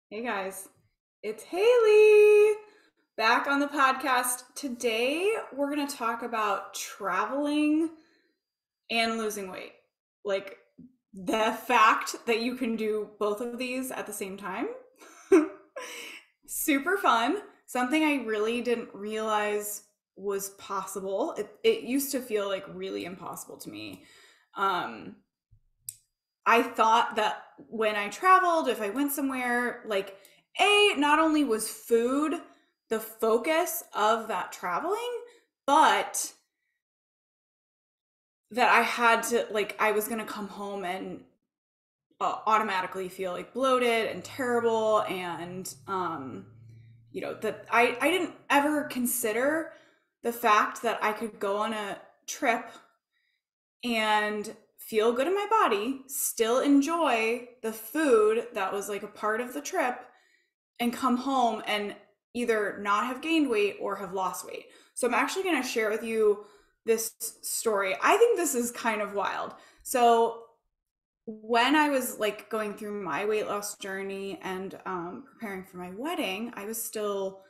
Hey guys, it's Hayley back on the podcast. Today we're going to talk about traveling and losing weight. Like the fact that you can do both of these at the same time. Super fun. Something I really didn't realize was possible. It used to feel like really impossible to me. Um, I thought that when I traveled, if I went somewhere, like, not only was food the focus of that traveling, but that I had to, like, I was going to come home and automatically feel like bloated and terrible. And, that I didn't ever consider the fact that I could go on a trip and feel good in my body, still enjoy the food that was like a part of the trip, and come home and either not have gained weight or have lost weight. So I'm actually going to share with you this story. I think this is kind of wild. So when I was like going through my weight loss journey and preparing for my wedding, I was still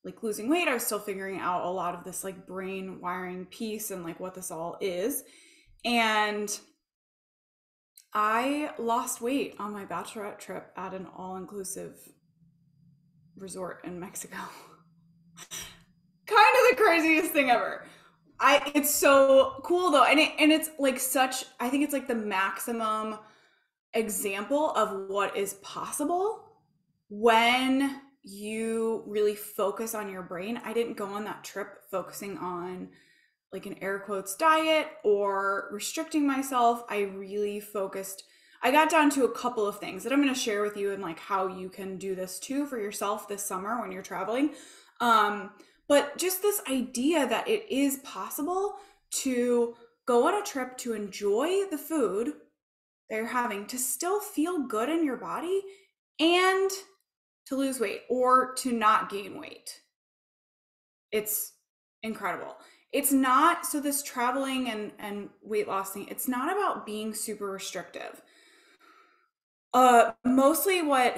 like losing weight. I was still figuring out a lot of this like brain wiring piece and like what this all is. And I lost weight on my bachelorette trip at an all-inclusive resort in Mexico. Kind of the craziest thing ever. It's so cool though, and it's like such. I think it's like the maximum example of what is possible when you really focus on your brain. I didn't go on that trip focusing on like an air quotes diet or restricting myself. I really focused. I got down to a couple of things that I'm going to share with you and like how you can do this too for yourself this summer when you're traveling. But just this idea that it is possible to go on a trip to enjoy the food that you're having, to still feel good in your body, and to lose weight or to not gain weight. It's incredible. It's not, so this traveling and weight loss thing, it's not about being super restrictive. Mostly what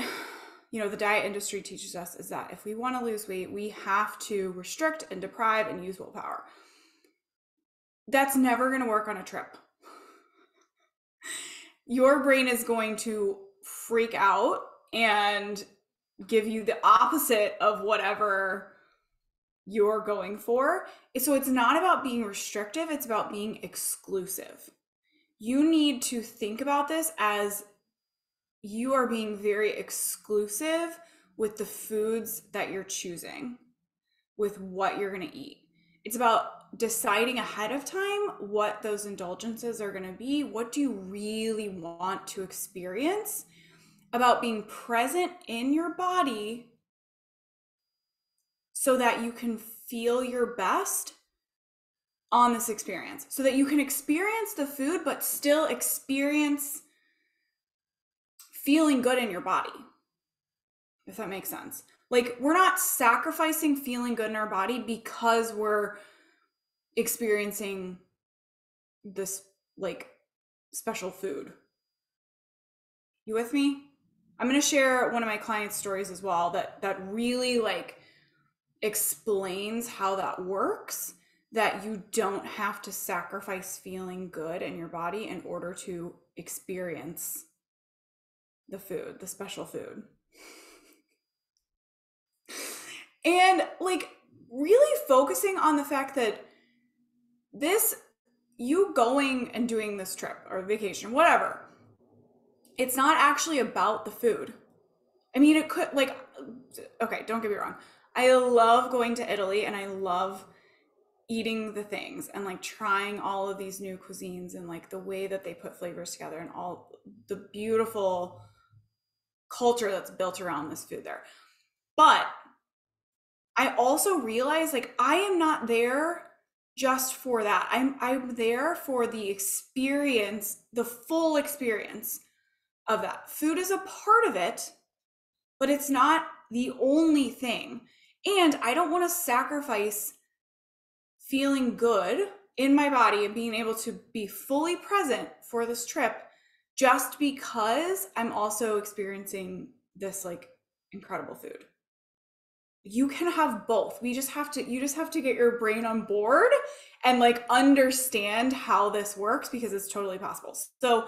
the diet industry teaches us is that if we want to lose weight, we have to restrict and deprive and use willpower. That's never going to work on a trip. Your brain is going to freak out and give you the opposite of whatever you're going for. So it's not about being restrictive, it's about being exclusive. You need to think about this as you are being very exclusive with the foods that you're choosing, with what you're going to eat. It's about deciding ahead of time what those indulgences are going to be. What do you really want to experience? About being present in your body so that you can feel your best on this experience, so that you can experience the food but still experience feeling good in your body, if that makes sense. Like, we're not sacrificing feeling good in our body because we're experiencing this like special food. You with me? I'm going to share one of my clients' stories as well that really like explains how that works, that you don't have to sacrifice feeling good in your body in order to experience the food, the special food. And like really focusing on the fact that this, you going and doing this trip or vacation, whatever, it's not actually about the food. I mean, it could, like, okay, don't get me wrong. I love going to Italy and I love eating the things and like trying all of these new cuisines and like the way that they put flavors together and all the beautiful culture that's built around this food there. But I also realize like I am not there just for that. I'm there for the experience, the full experience of that. Food is a part of it, but it's not the only thing. And I don't want to sacrifice feeling good in my body and being able to be fully present for this trip just because I'm also experiencing this like incredible food. You can have both. You just have to get your brain on board and like understand how this works, because it's totally possible. So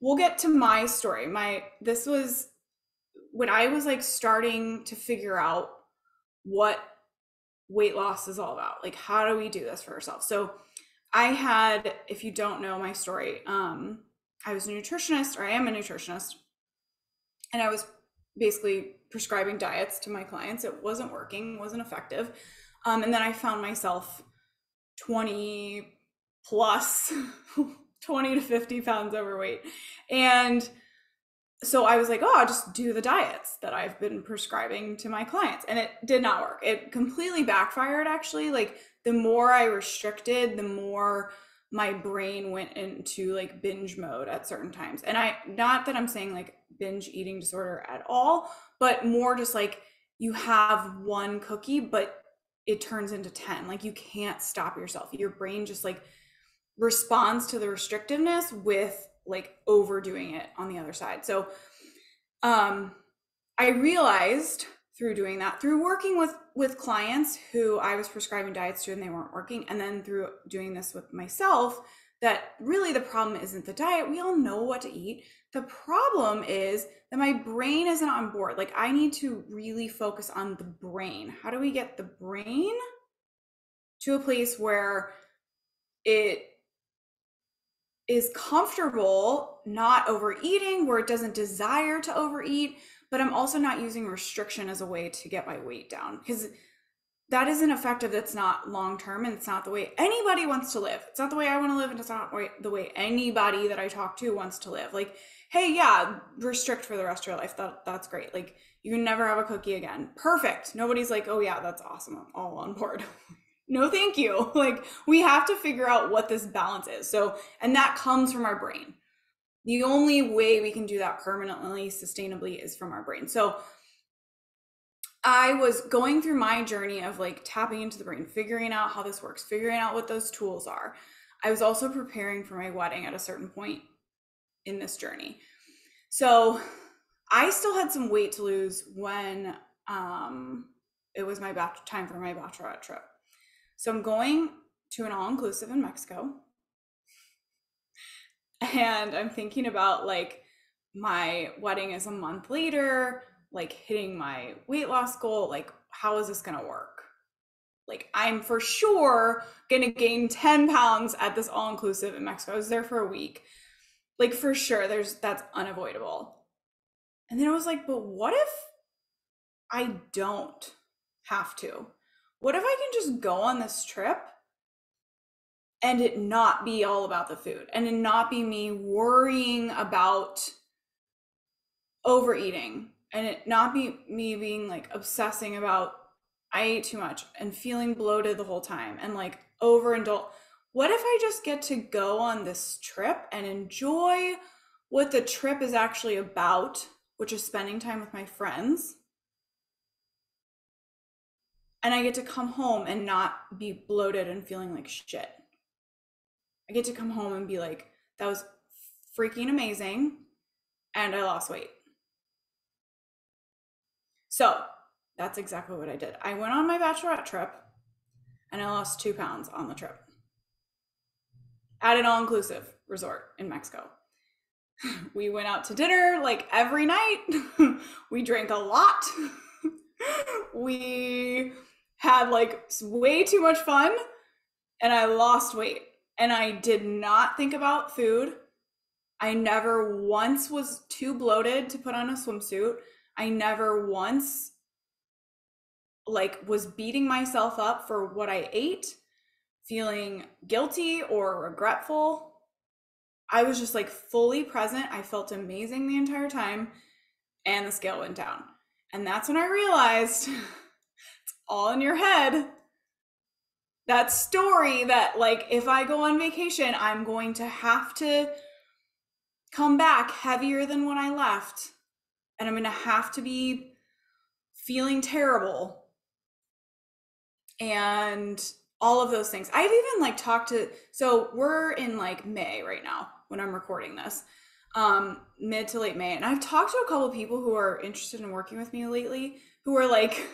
we'll get to my story. This was when I was like starting to figure out what weight loss is all about. Like, how do we do this for ourselves? So if you don't know my story, I was a nutritionist, or I am a nutritionist, and I was basically prescribing diets to my clients. It wasn't working, wasn't effective. And then I found myself 20 plus, 20 to 50 pounds overweight. And so I was like, oh, I'll just do the diets that I've been prescribing to my clients. And it did not work. It completely backfired, actually. Like, the more I restricted, the more my brain went into like binge mode at certain times. And not that I'm saying like binge eating disorder at all, but more just like you have one cookie, but it turns into 10. Like, you can't stop yourself. Your brain just like responds to the restrictiveness with like overdoing it on the other side. So I realized through doing that, through working with clients who I was prescribing diets to and they weren't working, and then through doing this with myself, that really the problem isn't the diet. We all know what to eat. The problem is that my brain isn't on board. Like, I need to really focus on the brain. How do we get the brain to a place where it is comfortable not overeating, where it doesn't desire to overeat, but I'm also not using restriction as a way to get my weight down, because that isn't effective. That's not long-term, and it's not the way anybody wants to live. It's not the way I want to live, and it's not the way anybody that I talk to wants to live. Like, hey, yeah, restrict for the rest of your life. That's great. Like, you can never have a cookie again. Perfect. Nobody's like, oh yeah, that's awesome. I'm all on board. No, thank you. Like, we have to figure out what this balance is. So, and that comes from our brain. The only way we can do that permanently, sustainably, is from our brain. So I was going through my journey of like tapping into the brain, figuring out how this works, figuring out what those tools are. I was also preparing for my wedding at a certain point in this journey. So I still had some weight to lose when it was my time for my bachelorette trip. So I'm going to an all-inclusive in Mexico. And I'm thinking about like my wedding is a month later, like hitting my weight loss goal. Like, how is this going to work? Like, I'm for sure going to gain 10 pounds at this all-inclusive in Mexico. I was there for a week. Like, for sure, that's unavoidable. And then I was like, but what if I don't have to? What if I can just go on this trip and it not be all about the food, and it not be me worrying about overeating, and it not be me being like obsessing about I ate too much and feeling bloated the whole time and like overindulge? What if I just get to go on this trip and enjoy what the trip is actually about, which is spending time with my friends, and I get to come home and not be bloated and feeling like shit? I get to come home and be like, that was freaking amazing, and I lost weight. So that's exactly what I did. I went on my bachelorette trip and I lost 2 pounds on the trip at an all-inclusive resort in Mexico. We went out to dinner like every night. We drank a lot. We had like way too much fun, and I lost weight. And I did not think about food. I never once was too bloated to put on a swimsuit. I never once like was beating myself up for what I ate, feeling guilty or regretful. I was just like fully present. I felt amazing the entire time, and the scale went down. And that's when I realized it's all in your head. That story that like, if I go on vacation, I'm going to have to come back heavier than when I left, and I'm going to have to be feeling terrible, and all of those things. I've even like talked to, so we're in like May right now when I'm recording this. mid to late May. And I've talked to a couple of people who are interested in working with me lately who are like,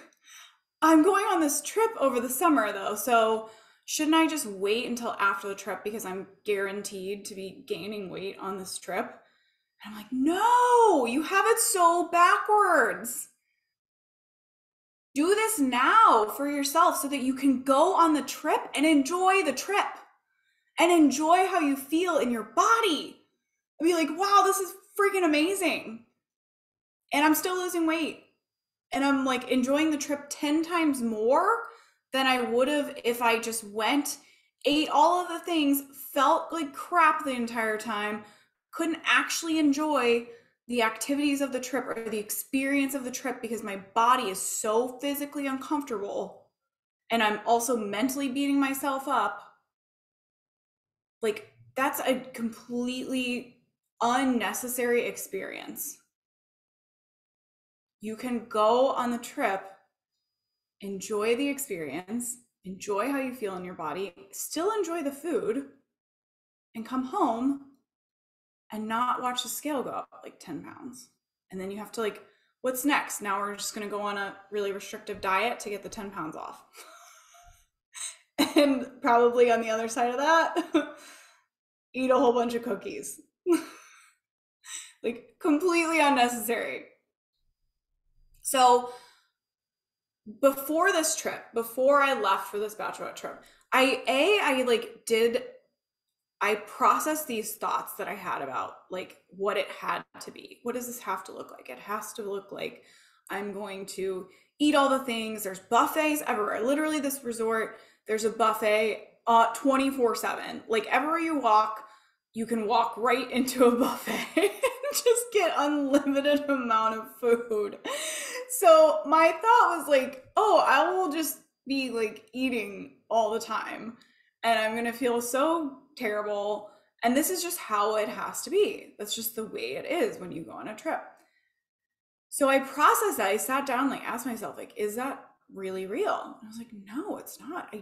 I'm going on this trip over the summer though, so shouldn't I just wait until after the trip because I'm guaranteed to be gaining weight on this trip? And I'm like, no, you have it so backwards. Do this now for yourself so that you can go on the trip and enjoy the trip and enjoy how you feel in your body. And be like, wow, this is freaking amazing. And I'm still losing weight. And I'm like enjoying the trip 10 times more than I would have if I just went, ate all of the things, felt like crap the entire time, couldn't actually enjoy the activities of the trip or the experience of the trip because my body is so physically uncomfortable and I'm also mentally beating myself up. Like, that's a completely unnecessary experience. You can go on the trip, enjoy the experience, enjoy how you feel in your body, still enjoy the food, and come home and not watch the scale go up like 10 pounds. And then you have to like, what's next? Now we're just going to go on a really restrictive diet to get the 10 pounds off. And probably on the other side of that, eat a whole bunch of cookies. Like completely unnecessary. So before this trip, before I left for this bachelorette trip, I processed these thoughts that I had about like what it had to be. What does this have to look like? It has to look like I'm going to eat all the things. There's buffets everywhere. Literally this resort, there's a buffet 24/7. Like everywhere you walk, you can walk right into a buffet and just get unlimited amount of food. So my thought was like, oh, I will just be like eating all the time and I'm going to feel so terrible. And this is just how it has to be. That's just the way it is when you go on a trip. So I processed that. I sat down, like asked myself, like, is that really real? And I was like, no, it's not.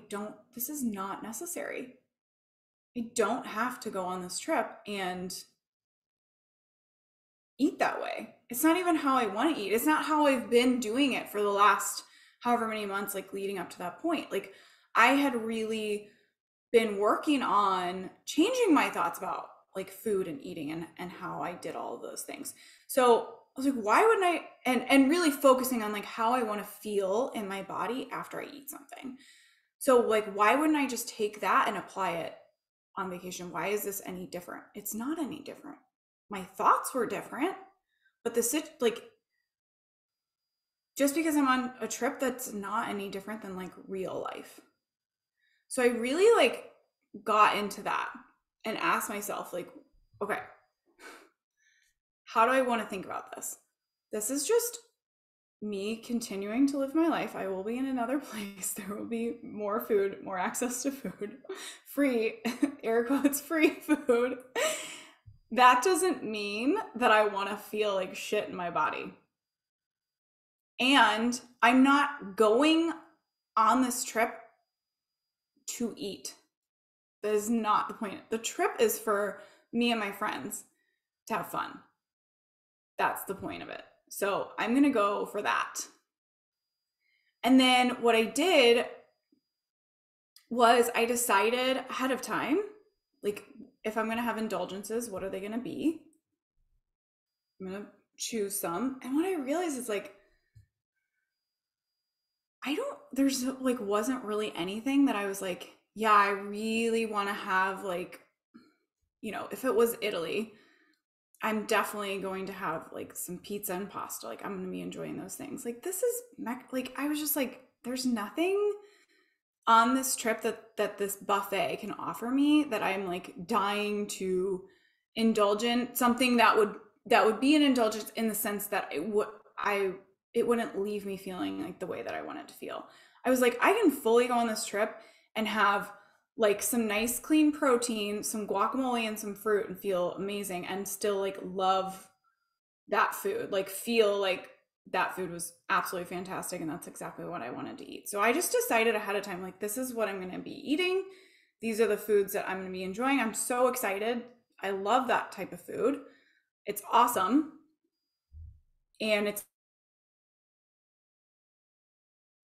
This is not necessary. I don't have to go on this trip and eat that way. It's not even how I want to eat. It's not how I've been doing it for the last however many months, like leading up to that point. Like I had really been working on changing my thoughts about like food and eating and how I did all of those things. So I was like, why wouldn't I, and really focusing on like how I want to feel in my body after I eat something. So like, why wouldn't I just take that and apply it on vacation? Why is this any different? It's not any different. My thoughts were different, but like just because I'm on a trip, that's not any different than like real life. So I really like got into that and asked myself like, okay, how do I want to think about this? This is just me continuing to live my life. I will be in another place. There will be more food, more access to food, free, air quotes, free food. That doesn't mean that I want to feel like shit in my body. And I'm not going on this trip to eat. That is not the point. The trip is for me and my friends to have fun. That's the point of it. So I'm going to go for that. And then what I did was I decided ahead of time, like if I'm going to have indulgences, what are they going to be? I'm going to choose some. And what I realized is like, there's like, wasn't really anything that I was like, yeah, I really want to have like, if it was Italy, I'm definitely going to have like some pizza and pasta. Like I'm going to be enjoying those things. Like this is like, I was just like, there's nothing on this trip that this buffet can offer me that I'm like dying to indulge in. Something that would be an indulgence in the sense that it wouldn't leave me feeling like the way that I wanted to feel. I was like, I can fully go on this trip and have like some nice clean protein, some guacamole and some fruit and feel amazing and still like love that food, like feel like that food was absolutely fantastic and that's exactly what I wanted to eat. So I just decided ahead of time, like this is what I'm going to be eating. These are the foods that I'm going to be enjoying. I'm so excited. I love that type of food. It's awesome. And it's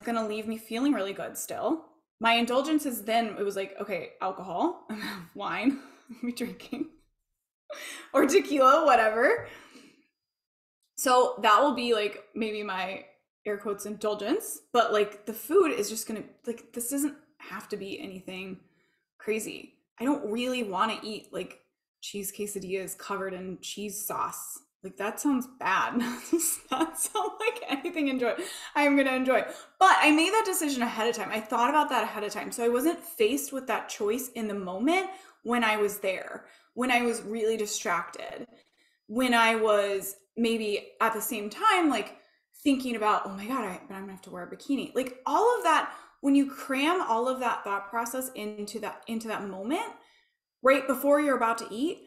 going to leave me feeling really good still. My indulgences then, it was like, okay, alcohol, wine, we drinking, or tequila, whatever. So that will be like maybe my air quotes indulgence, but like the food is just gonna, like, this doesn't have to be anything crazy. I don't really want to eat like cheese quesadillas covered in cheese sauce. Like that sounds bad. That does not sound like anything I'm gonna enjoy. But I made that decision ahead of time. I thought about that ahead of time. So I wasn't faced with that choice in the moment when I was there, when I was really distracted, when I was maybe at the same time, like thinking about, oh my God, but I'm gonna have to wear a bikini. Like all of that, when you cram all of that thought process into that moment, right before you're about to eat,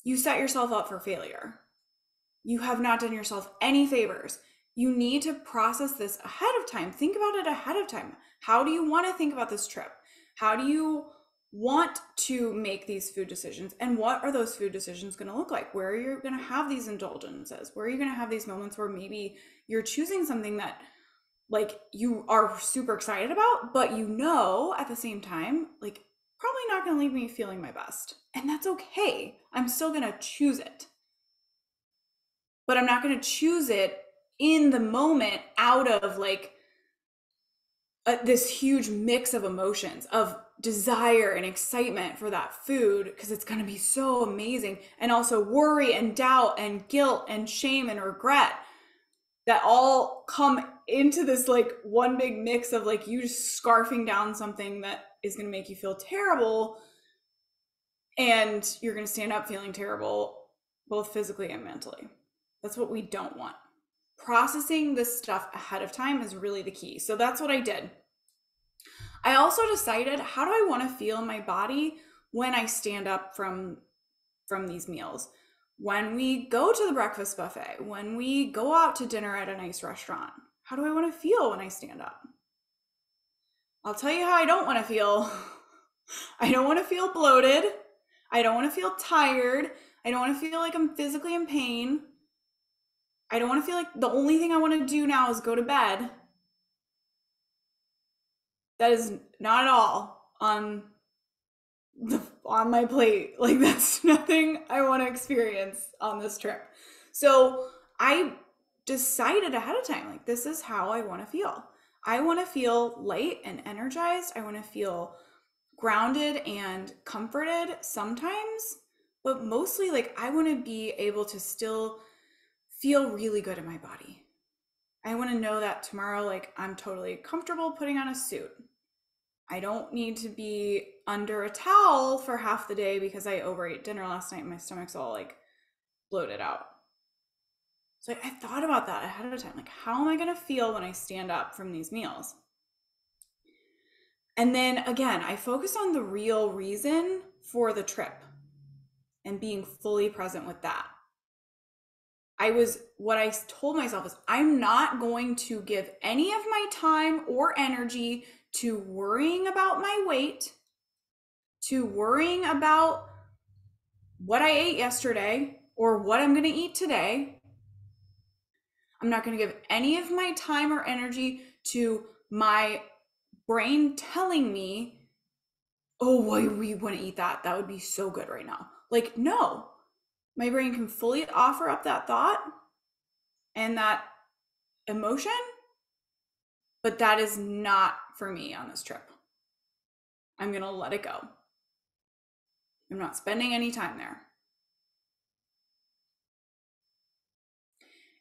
you set yourself up for failure. You have not done yourself any favors. You need to process this ahead of time. Think about it ahead of time. How do you want to think about this trip? How do you want to make these food decisions? And what are those food decisions going to look like? Where are you going to have these indulgences? Where are you going to have these moments where maybe you're choosing something that like you are super excited about, but you know at the same time, like probably not going to leave me feeling my best. And that's okay. I'm still going to choose it. But I'm not going to choose it in the moment out of like this huge mix of emotions of desire and excitement for that food because it's going to be so amazing, and also worry and doubt and guilt and shame and regret that all come into this like one big mix of like you just scarfing down something that is going to make you feel terrible, and you're going to stand up feeling terrible both physically and mentally. That's what we don't want. Processing this stuff ahead of time is really the key. So that's what I did. I also decided, how do I want to feel in my body when I stand up from these meals? When we go to the breakfast buffet, when we go out to dinner at a nice restaurant, how do I want to feel when I stand up? I'll tell you how I don't want to feel. I don't want to feel bloated. I don't want to feel tired. I don't want to feel like I'm physically in pain. I don't want to feel like the only thing I want to do now is go to bed. That is not at all on my plate. Like that's nothing I want to experience on this trip. So I decided ahead of time, like this is how I want to feel. I want to feel light and energized. I want to feel grounded and comforted sometimes, but mostly like I want to be able to still feel really good in my body. I want to know that tomorrow, like I'm totally comfortable putting on a suit. I don't need to be under a towel for half the day because I overate dinner last night and my stomach's all like bloated out. So I thought about that ahead of time. Like, how am I going to feel when I stand up from these meals? And then again, I focus on the real reason for the trip and being fully present with that. What I told myself is I'm not going to give any of my time or energy to worrying about my weight, to worrying about what I ate yesterday or what I'm going to eat today. I'm not going to give any of my time or energy to my brain telling me, oh, why we want to eat that. That would be so good right now. Like, no, my brain can fully offer up that thought and that emotion, but that is not for me on this trip. I'm going to let it go. I'm not spending any time there.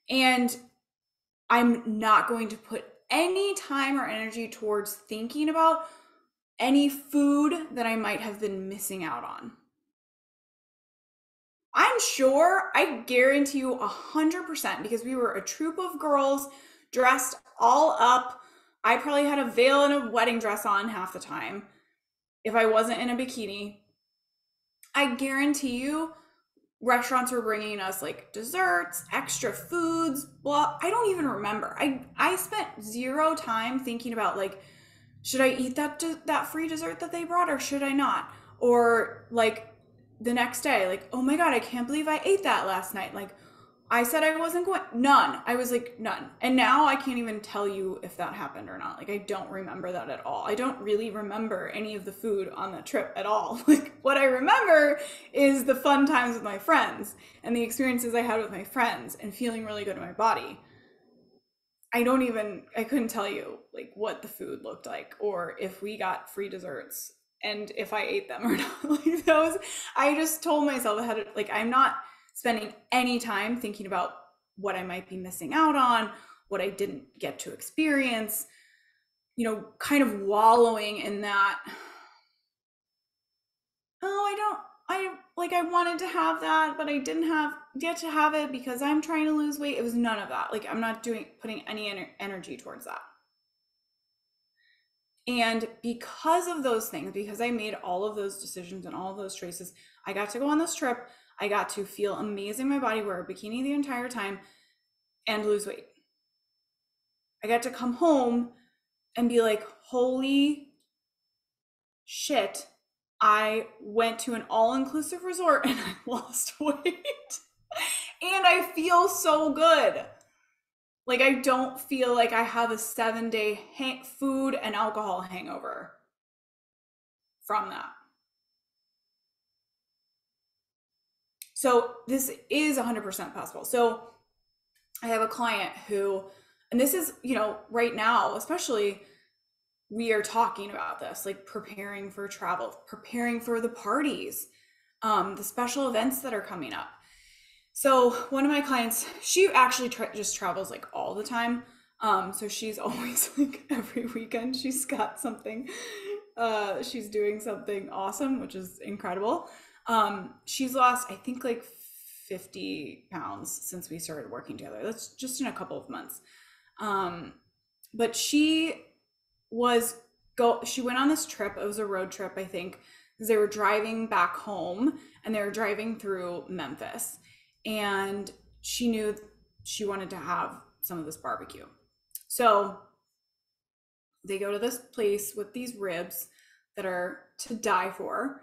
And I'm not going to put any time or energy towards thinking about any food that I might have been missing out on. I'm sure, I guarantee you 100%, because we were a troop of girls dressed all up. I probably had a veil and a wedding dress on half the time if I wasn't in a bikini. I guarantee you restaurants were bringing us like desserts, extra foods, blah. I don't even remember. I spent zero time thinking about like, should I eat that free dessert that they brought or should I not? Or like, the next day, like, oh my God, I can't believe I ate that last night. Like, I said I wasn't going, none. I was like, none. And now I can't even tell you if that happened or not. Like, I don't remember that at all. I don't really remember any of the food on the trip at all. Like, what I remember is the fun times with my friends and the experiences I had with my friends and feeling really good in my body. I couldn't tell you like what the food looked like or if we got free desserts and if I ate them or not. Like those, I just told myself I had to, like, I'm not spending any time thinking about what I might be missing out on, what I didn't get to experience, kind of wallowing in that. Oh, I wanted to have that, but I didn't get to have it because I'm trying to lose weight. It was none of that. Like, I'm not putting any energy towards that. And because of those things, because I made all of those decisions and all of those choices, I got to go on this trip. I got to feel amazing in my body, wear a bikini the entire time, and lose weight. I got to come home and be like, holy shit, I went to an all-inclusive resort and I lost weight. And I feel so good. Like, I don't feel like I have a 7-day food and alcohol hangover from that. So this is 100% possible. So I have a client who, and this is, right now, especially, we are talking about this, like preparing for travel, preparing for the parties, the special events that are coming up. So one of my clients, she actually just travels like all the time. So she's always like every weekend she's got something, she's doing something awesome, which is incredible. She's lost, I think, like 50 pounds since we started working together. That's just in a couple of months. But she went on this trip. It was a road trip, I think, because they were driving back home and they were driving through Memphis. And she knew she wanted to have some of this barbecue. So they go to this place with these ribs that are to die for.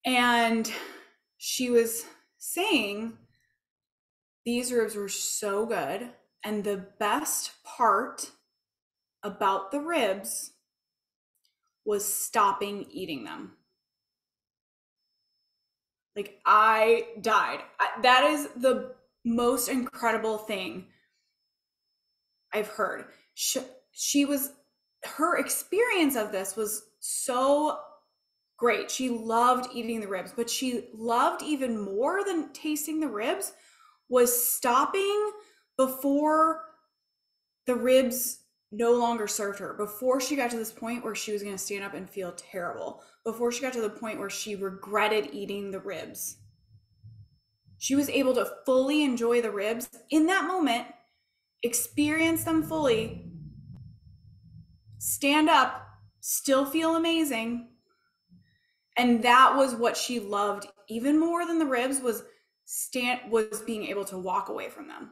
And she was saying these ribs were so good. And the best part about the ribs was stopping eating them. Like, I died. That is the most incredible thing I've heard. Her experience of this was so great. She loved eating the ribs, but she loved even more than tasting the ribs was stopping before the ribs no longer served her, before she got to this point where she was going to stand up and feel terrible, before she got to the point where she regretted eating the ribs. She was able to fully enjoy the ribs in that moment, experience them fully, stand up, still feel amazing. And that was what she loved even more than the ribs was being able to walk away from them.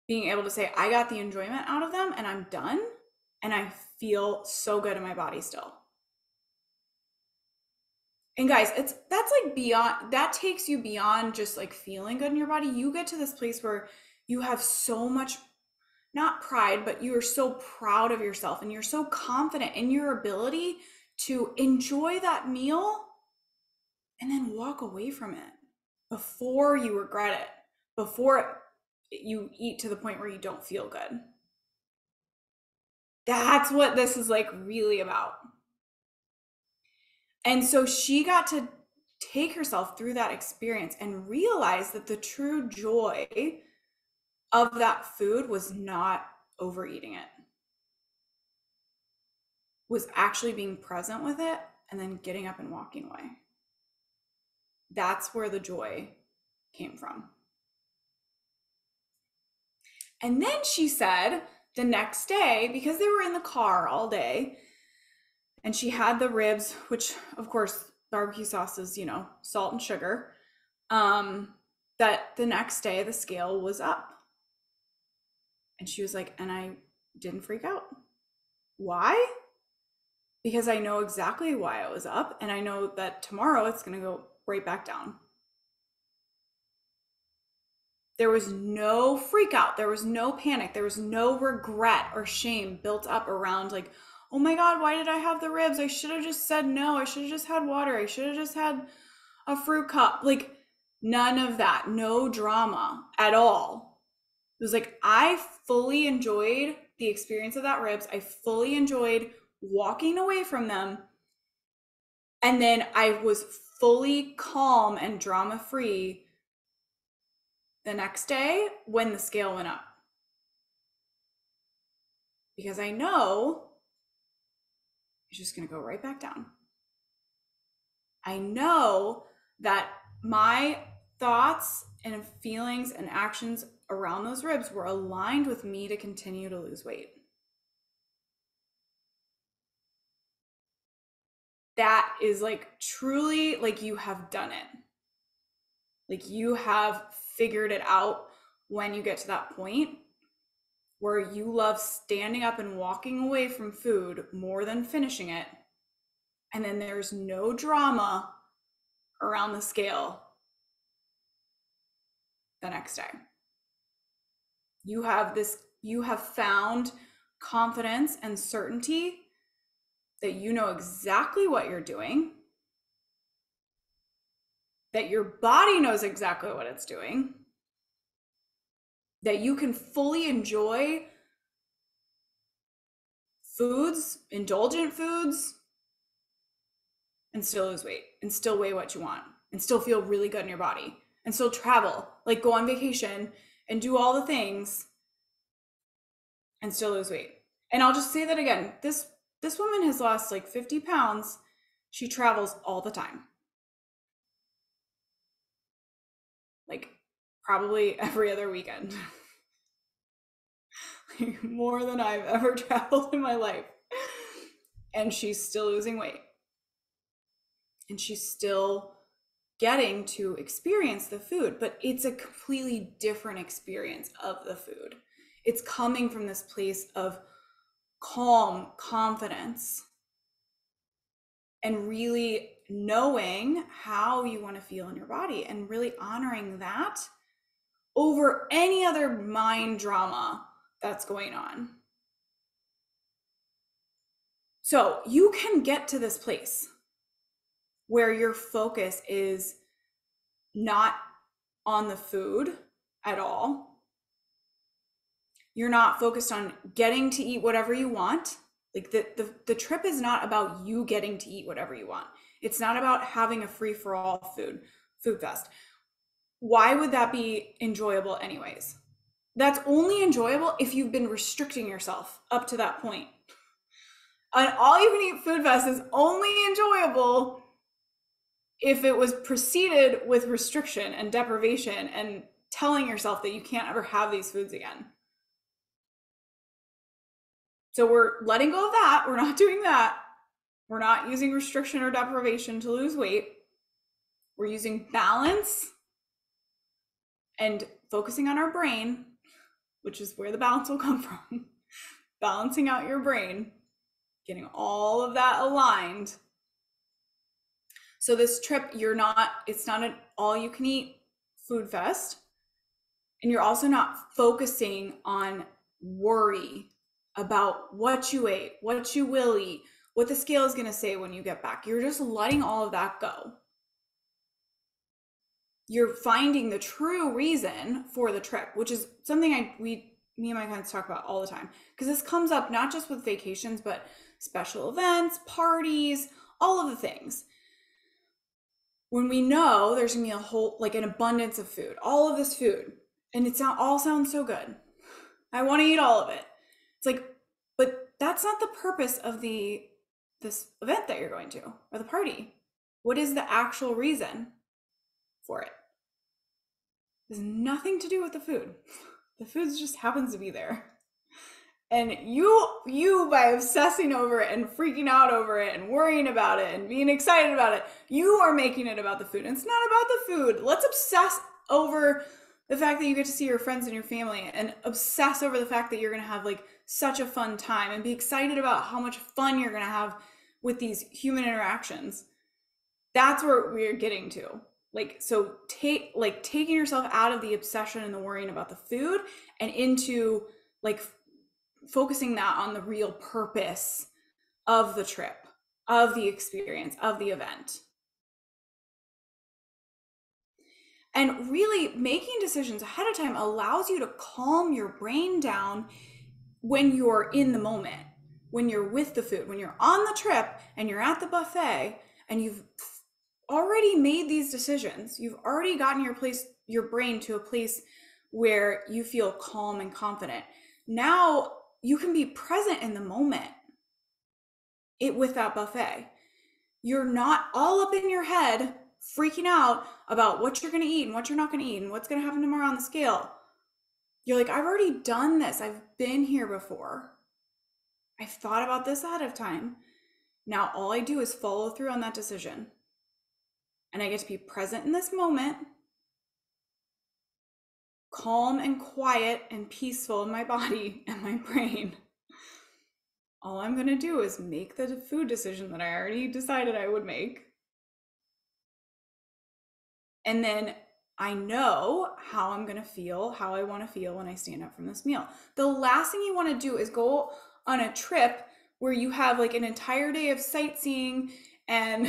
Being able to say, I got the enjoyment out of them and I'm done. And I feel so good in my body still. And guys, that's like beyond, that takes you beyond just like feeling good in your body. You get to this place where you have so much, not pride, but you are so proud of yourself and you're so confident in your ability to enjoy that meal and then walk away from it before you regret it, before you eat to the point where you don't feel good. That's what this is like really about. And so she got to take herself through that experience and realize that the true joy of that food was not overeating it, was actually being present with it and then getting up and walking away. That's where the joy came from. And then she said the next day, because they were in the car all day, and she had the ribs, which of course barbecue sauce is, salt and sugar, that the next day the scale was up. And she was like, and I didn't freak out. Why? Because I know exactly why it was up. And I know that tomorrow it's going to go right back down. There was no freak out. There was no panic. There was no regret or shame built up around like, oh my God, why did I have the ribs? I should have just said no. I should have just had water. I should have just had a fruit cup. Like none of that. No drama at all. It was like, I fully enjoyed the experience of that ribs. I fully enjoyed walking away from them. And then I was fully calm and drama free the next day when the scale went up. Because I know it's just going to go right back down. I know that my thoughts and feelings and actions around those ribs were aligned with me to continue to lose weight. That is like truly like you have done it. Like you have figured it out when you get to that point where you love standing up and walking away from food more than finishing it. And then there's no drama around the scale the next day. You have found confidence and certainty that you know exactly what you're doing, that your body knows exactly what it's doing, that you can fully enjoy foods, indulgent foods, and still lose weight, and still weigh what you want, and still feel really good in your body, and still travel, like go on vacation and do all the things and still lose weight. And I'll just say that again, this woman has lost like 50 pounds. She travels all the time. Like probably every other weekend. Like, more than I've ever traveled in my life. And she's still losing weight. And she's still getting to experience the food, but it's a completely different experience of the food. It's coming from this place of calm confidence and really knowing how you want to feel in your body and really honoring that over any other mind drama that's going on. So you can get to this place where your focus is not on the food at all. You're not focused on getting to eat whatever you want. Like the trip is not about you getting to eat whatever you want. It's not about having a free-for-all food fest. Why would that be enjoyable anyways? That's only enjoyable if you've been restricting yourself up to that point. An all-you-can-eat food fest is only enjoyable if it was preceded with restriction and deprivation and telling yourself that you can't ever have these foods again. So we're letting go of that. We're not doing that. We're not using restriction or deprivation to lose weight. We're using balance and focusing on our brain, which is where the balance will come from. Balancing out your brain, getting all of that aligned. So this trip, it's not an all-you-can-eat food fest. And you're also not focusing on worry about what you ate, what you will eat, what the scale is going to say when you get back. You're just letting all of that go. You're finding the true reason for the trip, which is something me and my clients talk about all the time. Because this comes up not just with vacations, but special events, parties, all of the things. When we know there's gonna be an abundance of food, all of this food, and all sounds so good. I want to eat all of it. It's like, but that's not the purpose of this event that you're going to, or the party. What is the actual reason for it? It has nothing to do with the food. The food just happens to be there. And you by obsessing over it and freaking out over it and worrying about it and being excited about it, you are making it about the food. And it's not about the food. Let's obsess over the fact that you get to see your friends and your family, and obsess over the fact that you're going to have like such a fun time, and be excited about how much fun you're going to have with these human interactions. That's where we're getting to. Like, so taking yourself out of the obsession and the worrying about the food and into like focusing that on the real purpose of the trip, of the experience, of the event. And really making decisions ahead of time allows you to calm your brain down when you're in the moment, when you're with the food, when you're on the trip and you're at the buffet and you've already made these decisions. You've already gotten your brain to a place where you feel calm and confident. Now you can be present in the moment with that buffet. You're not all up in your head freaking out about what you're going to eat and what you're not going to eat and what's going to happen tomorrow on the scale. You're like, I've already done this. I've been here before. I've thought about this ahead of time. Now all I do is follow through on that decision. And I get to be present in this moment, calm and quiet and peaceful in my body and my brain. All I'm going to do is make the food decision that I already decided I would make. And then I know how I'm going to feel, how I want to feel when I stand up from this meal. The last thing you want to do is go on a trip where you have like an entire day of sightseeing and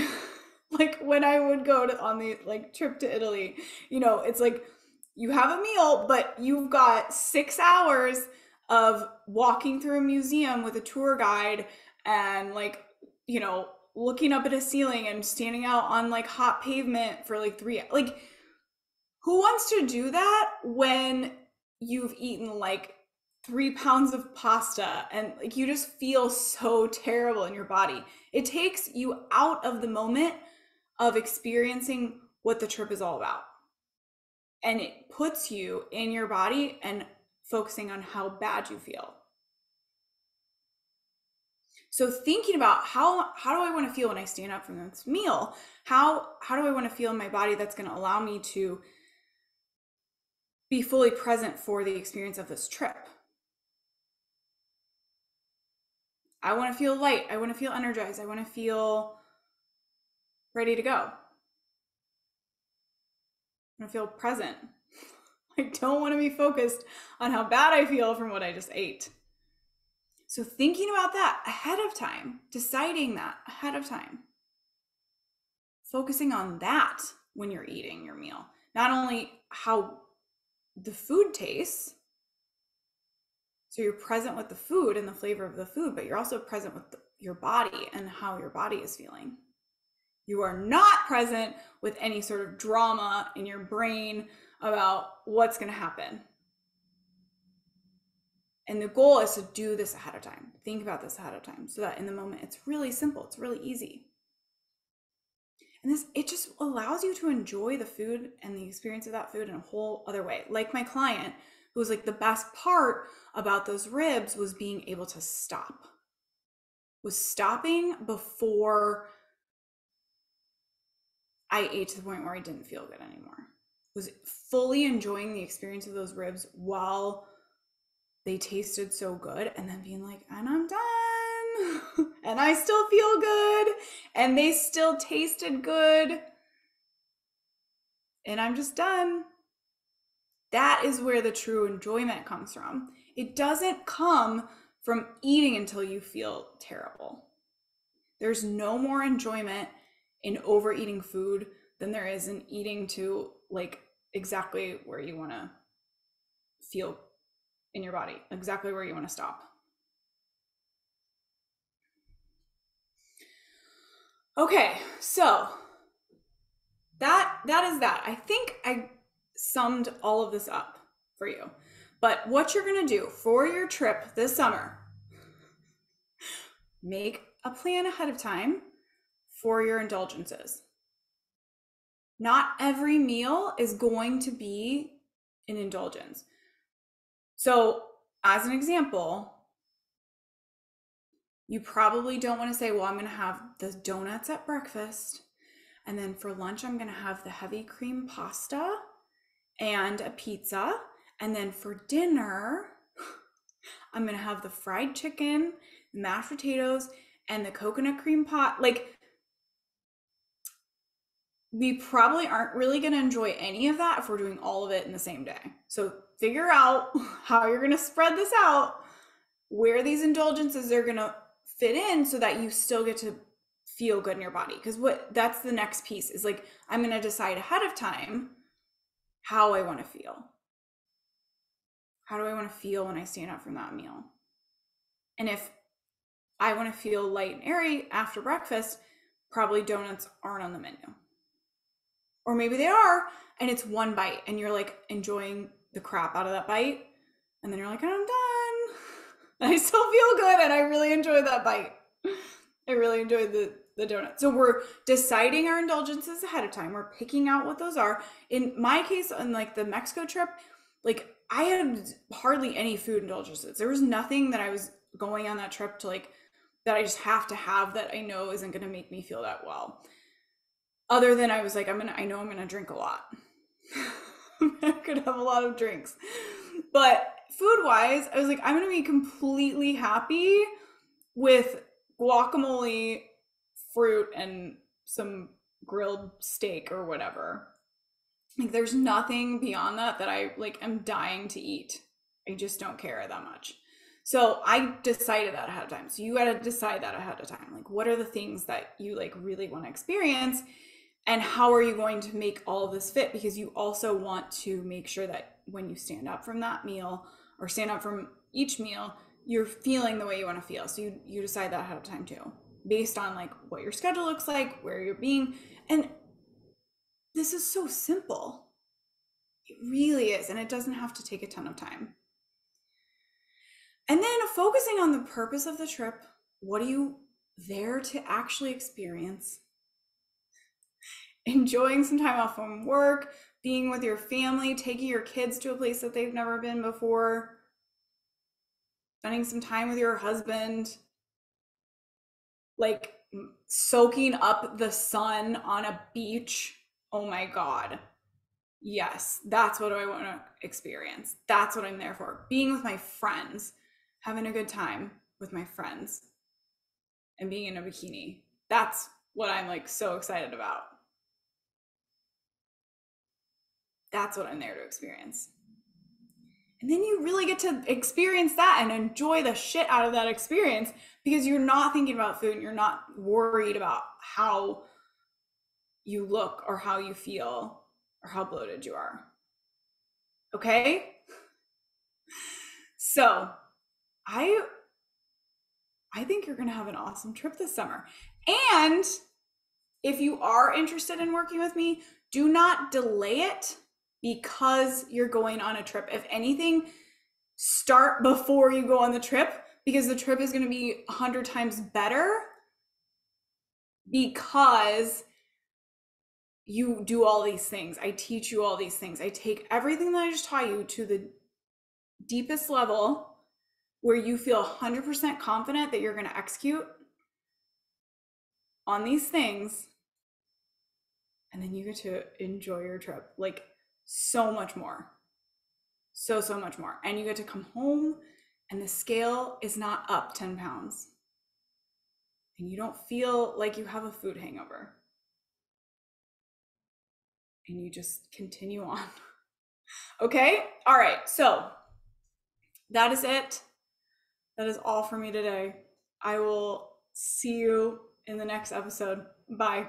like when I would go on the like trip to Italy, it's like you have a meal, but you've got 6 hours of walking through a museum with a tour guide and like, looking up at a ceiling and standing out on like hot pavement for like 3, like who wants to do that when you've eaten like 3 pounds of pasta and like you just feel so terrible in your body? It takes you out of the moment of experiencing what the trip is all about. And it puts you in your body and focusing on how bad you feel. So thinking about how do I want to feel when I stand up from this meal? How do I want to feel in my body that's going to allow me to be fully present for the experience of this trip? I want to feel light. I want to feel energized. I want to feel ready to go. I want to feel present. I don't want to be focused on how bad I feel from what I just ate. So thinking about that ahead of time, deciding that ahead of time, focusing on that when you're eating your meal, not only how the food tastes, so you're present with the food and the flavor of the food, but you're also present with your body and how your body is feeling. You are not present with any sort of drama in your brain about what's going to happen. And the goal is to do this ahead of time. Think about this ahead of time so that in the moment it's really simple. It's really easy. And it just allows you to enjoy the food and the experience of that food in a whole other way. Like my client, who was like the best part about those ribs was being able to stop. Was stopping before I ate to the point where I didn't feel good anymore. Was fully enjoying the experience of those ribs while they tasted so good, and then being like, and I'm done. And I still feel good. And they still tasted good. And I'm just done. That is where the true enjoyment comes from. It doesn't come from eating until you feel terrible. There's no more enjoyment in overeating food than there is in eating to like exactly where you want to feel in your body, exactly where you want to stop. Okay, so that is that. I think I summed all of this up for you. But what you're going to do for your trip this summer, make a plan ahead of time for your indulgences. Not every meal is going to be an indulgence. So, as an example, you probably don't want to say, well, I'm going to have the donuts at breakfast, and then for lunch, I'm going to have the heavy cream pasta and a pizza, and then for dinner, I'm going to have the fried chicken, the mashed potatoes, and the coconut cream pot. Like, we probably aren't really going to enjoy any of that if we're doing all of it in the same day. So figure out how you're going to spread this out, where these indulgences are going to fit in so that you still get to feel good in your body. Because that's the next piece is like, I'm going to decide ahead of time how I want to feel. How do I want to feel when I stand up from that meal? And if I want to feel light and airy after breakfast, probably donuts aren't on the menu. Or maybe they are, and it's one bite, and you're like enjoying the crap out of that bite. And then you're like, I'm done. And I still feel good, and I really enjoyed that bite. I really enjoyed the donut. So we're deciding our indulgences ahead of time. We're picking out what those are. In my case, on like the Mexico trip, like I had hardly any food indulgences. There was nothing that I was going on that trip to like, that I just have to have that I know isn't going to make me feel that well. Other than I was like, I know I'm going to drink a lot. I could have a lot of drinks. But food wise, I was like, I'm going to be completely happy with guacamole, fruit, and some grilled steak or whatever. Like there's nothing beyond that I like am dying to eat. I just don't care that much. So I decided that ahead of time. So you got to decide that ahead of time. Like what are the things that you like really want to experience? And how are you going to make all of this fit? Because you also want to make sure that when you stand up from that meal or stand up from each meal, you're feeling the way you want to feel. So you decide that ahead of time too, based on like what your schedule looks like, where you're being. And this is so simple. It really is. And it doesn't have to take a ton of time. And then focusing on the purpose of the trip. What are you there to actually experience? Enjoying some time off from work, being with your family, taking your kids to a place that they've never been before, spending some time with your husband, like soaking up the sun on a beach. Oh my God. Yes, that's what I want to experience. That's what I'm there for. Being with my friends, having a good time with my friends, and being in a bikini. That's what I'm like so excited about. That's what I'm there to experience. And then you really get to experience that and enjoy the shit out of that experience because you're not thinking about food and you're not worried about how you look or how you feel or how bloated you are. Okay? So I think you're going to have an awesome trip this summer. And if you are interested in working with me, do not delay it because you're going on a trip. If anything, start before you go on the trip because the trip is going to be 100 times better because you do all these things. I teach you all these things. I take everything that I just taught you to the deepest level where you feel 100% confident that you're going to execute on these things. And then you get to enjoy your trip like so much more. So much more. And you get to come home and the scale is not up 10 pounds. And you don't feel like you have a food hangover. And you just continue on. Okay? All right. So that is it. That is all for me today. I will see you in the next episode. Bye.